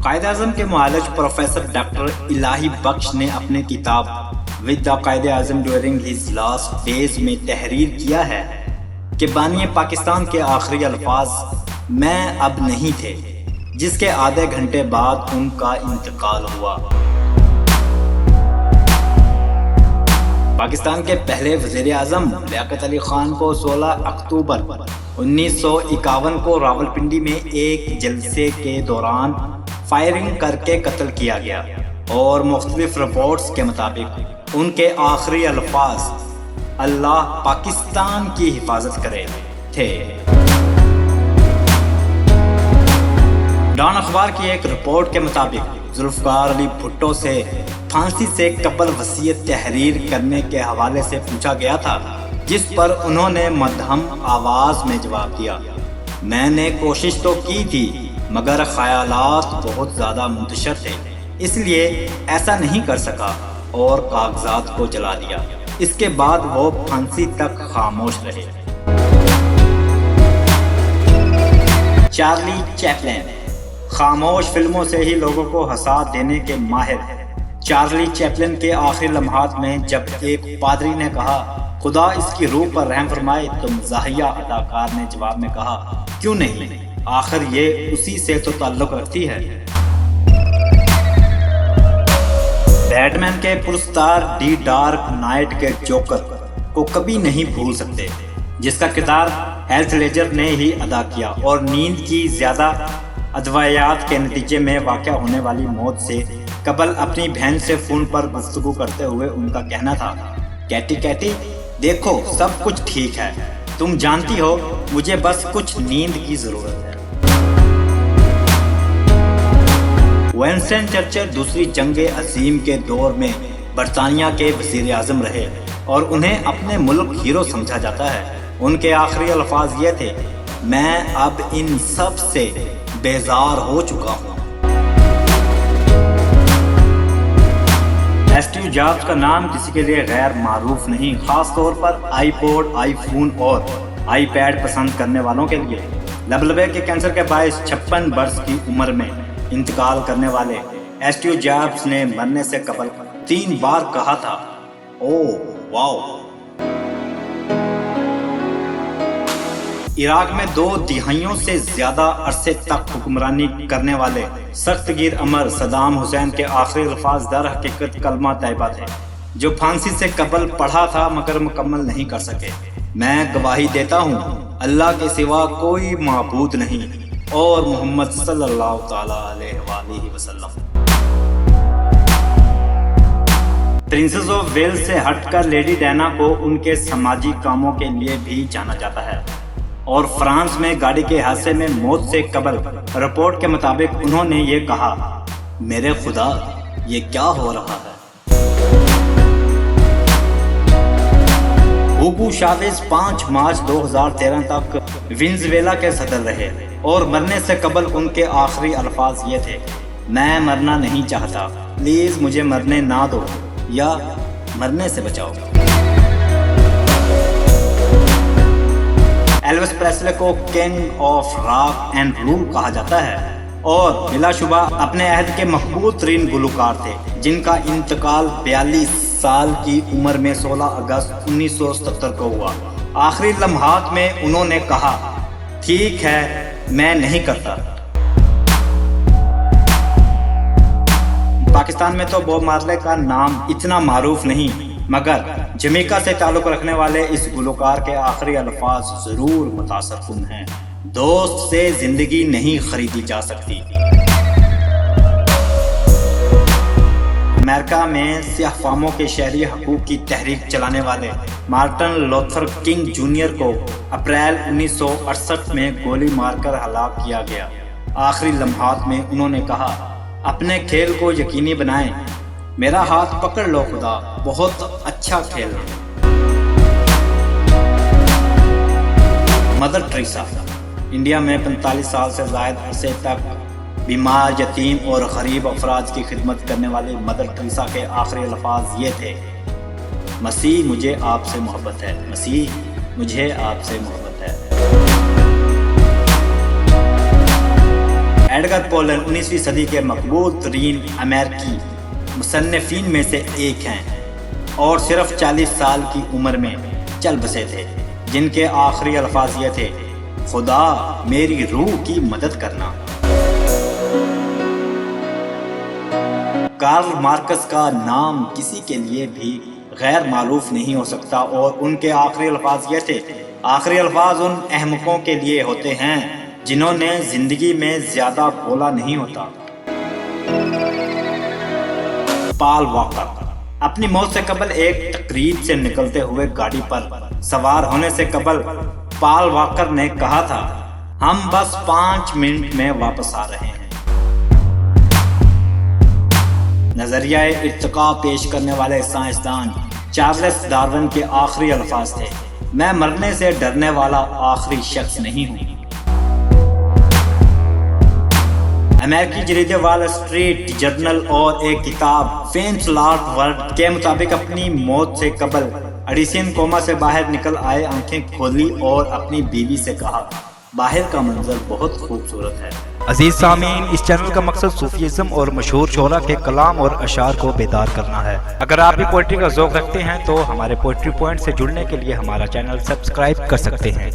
قائد اعظم کے معالج professor doctor الہی بخش نے اپنی کتاب with the Quaid Azam during his last days میں تحریر کیا ہے کہ بانی پاکستان کے آخری الفاظ میں اب نہیں تھے، جس کے آدھے گھنٹے بعد ان کا انتقال ہوا۔ پاکستان کے پہلے وزیر اعظم لیاقت علی خان کو 16 اکتوبر 1951 کو راولپنڈی میں ایک جلسے کے دوران فائرنگ کر کے قتل کیا گیا، اور مختلف رپورٹس کے مطابق ان کے آخری الفاظ اللہ پاکستان کی حفاظت کرے تھے۔ ڈان اخبار کی ایک رپورٹ کے مطابق ذوالفقار علی بھٹو سے پھانسی سے قبل وصیت تحریر کرنے کے حوالے سے پوچھا گیا تھا، جس پر انہوں نے مدھم آواز میں جواب دیا، میں نے کوشش تو کی تھی مگر خیالات بہت زیادہ منتشر تھے، اس لیے ایسا نہیں کر سکا اور کاغذات کو جلا دیا۔ اس کے بعد وہ پھانسی تک خاموش رہے۔ چارلی چیپلن خاموش فلموں سے ہی لوگوں کو ہنسا دینے کے ماہر چارلی چیپلن کے آخری لمحات میں جب ایک پادری نے کہا خدا اس کی روح پر رحم فرمائے تو مزاحیہ اداکار نے جواب میں کہا کیوں نہیں، آخر یہ اسی سے تو تعلق رکھتی ہے۔ بیٹ مین کے پرستار دی ڈارک نائٹ کے جوکر کو کبھی نہیں بھول سکتے، جس کا کردار ہیتھ لیجر نے ہی ادا کیا، اور نیند کی زیادہ ادویات کے نتیجے میں واقع ہونے والی موت سے قبل اپنی بہن سے فون پر گفتگو کرتے ہوئے ان کا کہنا تھا، کیٹی دیکھو سب کچھ ٹھیک ہے، تم جانتی ہو مجھے بس کچھ نیند کی ضرورت ہے۔ ونسٹن چرچل دوسری جنگ عظیم کے دور میں برطانیہ کے وزیر اعظم رہے اور انہیں اپنے ملک ہیرو سمجھا جاتا ہے۔ ان کے آخری الفاظ یہ تھے، میں اب ان سب سے بیزار ہو چکا ہوں۔ اسٹیو جابز کا نام کسی کے لیے غیر معروف نہیں، خاص طور پر آئی پوڈ، آئی فون اور آئی پیڈ پسند کرنے والوں کے لیے۔ لبلبے کے کینسر کے باعث 56 برس کی عمر میں انتقال کرنے والے اسٹیو جابز نے مرنے سے قبل 3 بار کہا تھا، اوہ واو۔ عراق میں 2 دہائیوں سے زیادہ عرصے تک حکمرانی کرنے والے سخت گیر امر صدام حسین کے آخری الفاظ در حقیقت کلمہ طیبہ تھے، جو پھانسی سے قبل پڑھا تھا مگر مکمل نہیں کر سکے۔ میں گواہی دیتا ہوں اللہ کے سوا کوئی معبود نہیں اور محمد صلی اللہ تعالی علیہ وآلہ وسلم۔ پرنسس آف ویلز سے ہٹ کر لیڈی ڈینا کو ان کے سماجی کاموں کے لیے بھی جانا جاتا ہے، اور فرانس میں گاڑی کے حادثے میں موت سے قبل رپورٹ کے مطابق انہوں نے یہ کہا، میرے خدا یہ کیا ہو رہا ہے۔ ہوگو شاویز 5 مارچ 2013 تک وینزویلا کے صدر رہے، اور مرنے سے قبل ان کے آخری الفاظ یہ تھے، میں مرنا نہیں چاہتا، پلیز مجھے مرنے نہ دو یا مرنے سے بچاؤ۔ ایلوس پریسلے کو king of rock and roll کہا جاتا ہے، اور بلا شبہ اپنے عہد کے مقبول ترین گلوکار تھے، جن کا انتقال 42 سال کی عمر میں 16 اگست 1977 کو ہوا۔ آخری لمحات میں انہوں نے کہا، ٹھیک ہے میں نہیں کرتا۔ پاکستان میں تو بوب مارلے کا نام اتنا معروف نہیں، مگر جمیکا سے تعلق رکھنے والے اس گلوکار کے آخری الفاظ ضرور متاثر کن ہیں، دوست سے زندگی نہیں خریدی جا سکتی۔ امریکہ میں سیاہ فاموں کے شہری حقوق کی تحریک چلانے والے مارٹن لوتھر کنگ جونیئر کو اپریل 1968 میں گولی مار کر ہلاک کیا گیا۔ آخری لمحات میں انہوں نے کہا، اپنے کھیل کو یقینی بنائیں، میرا ہاتھ پکڑ لو خدا، بہت اچھا کھیل ہے۔ مدر ٹریسا انڈیا میں 45 سال سے زائد عرصے تک بیمار، یتیم اور غریب افراد کی خدمت کرنے والی مدر ٹریسا کے آخری الفاظ یہ تھے، مسیح مجھے آپ سے محبت ہے، مسیح مجھے آپ سے محبت ہے۔ ایڈگر پولن 19ویں صدی کے مقبول ترین امریکی مصنفین میں سے ایک ہیں اور صرف 40 سال کی عمر میں چل بسے تھے، جن کے آخری الفاظ یہ تھے: خدا میری روح کی مدد کرنا۔ کارل مارکس کا نام کسی کے لیے بھی غیر معروف نہیں ہو سکتا، اور ان کے آخری الفاظ یہ تھے: آخری الفاظ ان احمقوں کے لیے ہوتے ہیں جنہوں نے زندگی میں زیادہ بولا نہیں ہوتا۔ پال واکر اپنی موت سے قبل ایک تقریب سے نکلتے ہوئے گاڑی پر سوار ہونے سے قبل پال واکر نے کہا تھا: ہم بس 5 منٹ میں واپس آ رہے ہیں۔ نظریہ ارتقاء پیش کرنے والے سائنسدان چارلس ڈارون کے آخری الفاظ تھے: میں مرنے سے ڈرنے والا آخری شخص نہیں ہوں۔ امریکی جریدے وال اسٹریٹ جرنل اور ایک کتاب فینس لارڈ ورڈ کے مطابق اپنی موت سے قبل ایڈیسن کوما سے باہر نکل آئے، آنکھیں کھولی اور اپنی بیوی سے کہا: باہر کا منظر بہت خوبصورت ہے۔ عزیز سامعین، اس چینل کا مقصد صوفیزم اور مشہور شعراء کے کلام اور اشعار کو بیدار کرنا ہے۔ اگر آپ بھی پوئٹری کا ذوق رکھتے ہیں تو ہمارے پوئٹری پوائنٹ سے جڑنے کے لیے ہمارا چینل سبسکرائب کر سکتے ہیں۔